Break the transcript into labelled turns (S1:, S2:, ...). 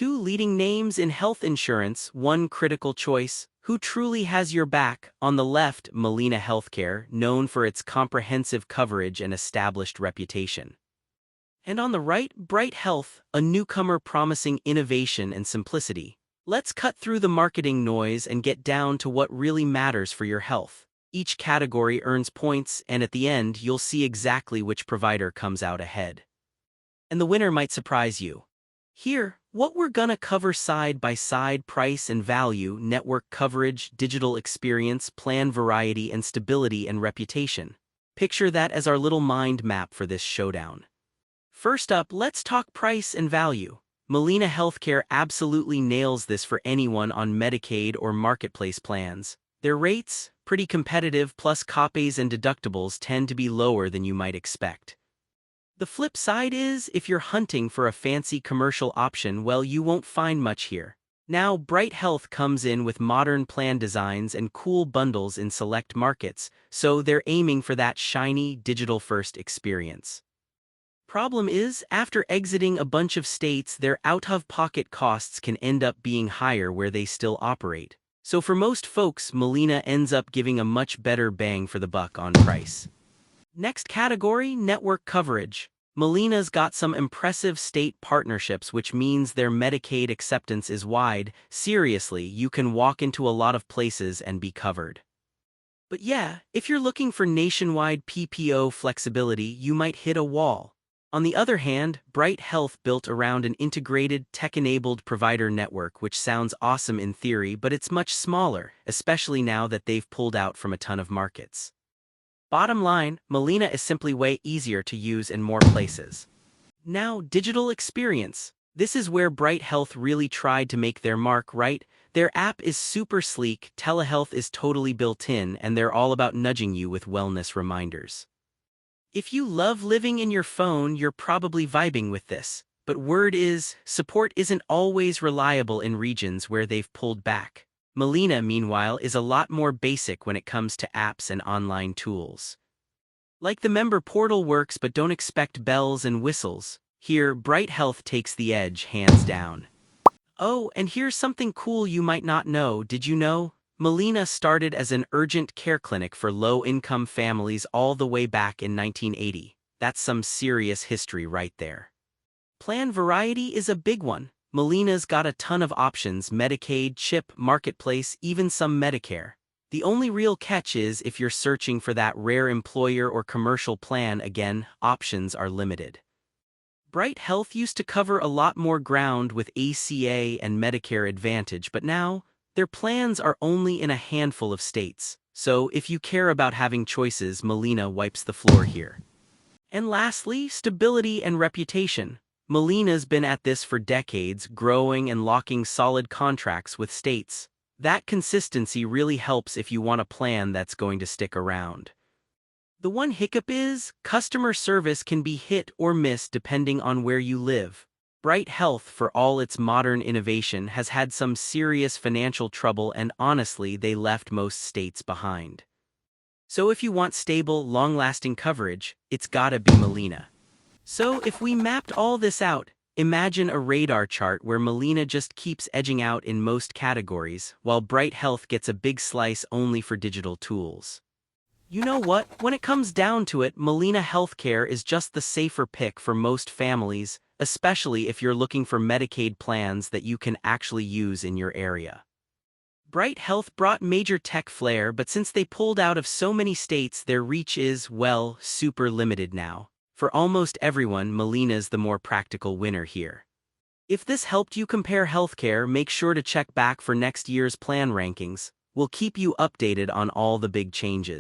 S1: Two leading names in health insurance, one critical choice. Who truly has your back? On the left, Molina Healthcare, known for its comprehensive coverage and established reputation. And on the right, Bright Health, a newcomer promising innovation and simplicity. Let's cut through the marketing noise and get down to what really matters for your health. Each category earns points, and at the end, you'll see exactly which provider comes out ahead. And the winner might surprise you. Here, what we're gonna cover side by side: price and value, network coverage, digital experience, plan variety, and stability and reputation. Picture that as our little mind map for this showdown. First up, let's talk price and value. Molina Healthcare absolutely nails this for anyone on Medicaid or marketplace plans. Their rates, pretty competitive, plus copays and deductibles tend to be lower than you might expect. The flip side is, if you're hunting for a fancy commercial option, well, you won't find much here. Now, Bright Health comes in with modern plan designs and cool bundles in select markets, so they're aiming for that shiny, digital-first experience. Problem is, after exiting a bunch of states, their out-of-pocket costs can end up being higher where they still operate. So for most folks, Molina ends up giving a much better bang for the buck on price. Next category, network coverage. Molina's got some impressive state partnerships, which means their Medicaid acceptance is wide. Seriously, you can walk into a lot of places and be covered. But yeah, if you're looking for nationwide PPO flexibility, you might hit a wall. On the other hand, Bright Health built around an integrated, tech-enabled provider network, which sounds awesome in theory, but it's much smaller, especially now that they've pulled out from a ton of markets. Bottom line, Molina is simply way easier to use in more places. Now, digital experience. This is where Bright Health really tried to make their mark, right? Their app is super sleek, telehealth is totally built in, and they're all about nudging you with wellness reminders. If you love living in your phone, you're probably vibing with this. But word is, support isn't always reliable in regions where they've pulled back. Molina, meanwhile, is a lot more basic when it comes to apps and online tools. Like the member portal works, but don't expect bells and whistles. Here, Bright Health takes the edge, hands down. Oh, and here's something cool you might not know. Did you know? Molina started as an urgent care clinic for low-income families all the way back in 1980. That's some serious history right there. Plan variety is a big one. Molina's got a ton of options: Medicaid, CHIP, Marketplace, even some Medicare. The only real catch is, if you're searching for that rare employer or commercial plan, again, options are limited. Bright Health used to cover a lot more ground with ACA and Medicare Advantage, but now, their plans are only in a handful of states. So if you care about having choices, Molina wipes the floor here. And lastly, stability and reputation. Molina's been at this for decades, growing and locking solid contracts with states. That consistency really helps if you want a plan that's going to stick around. The one hiccup is, customer service can be hit or miss depending on where you live. Bright Health, for all its modern innovation, has had some serious financial trouble, and honestly, they left most states behind. So if you want stable, long-lasting coverage, it's gotta be Molina. So if we mapped all this out, imagine a radar chart where Molina just keeps edging out in most categories, while Bright Health gets a big slice only for digital tools. You know what? When it comes down to it, Molina Healthcare is just the safer pick for most families, especially if you're looking for Medicaid plans that you can actually use in your area. Bright Health brought major tech flair, but since they pulled out of so many states, their reach is, well, super limited now. For almost everyone, Molina's the more practical winner here. If this helped you compare healthcare, make sure to check back for next year's plan rankings. We'll keep you updated on all the big changes.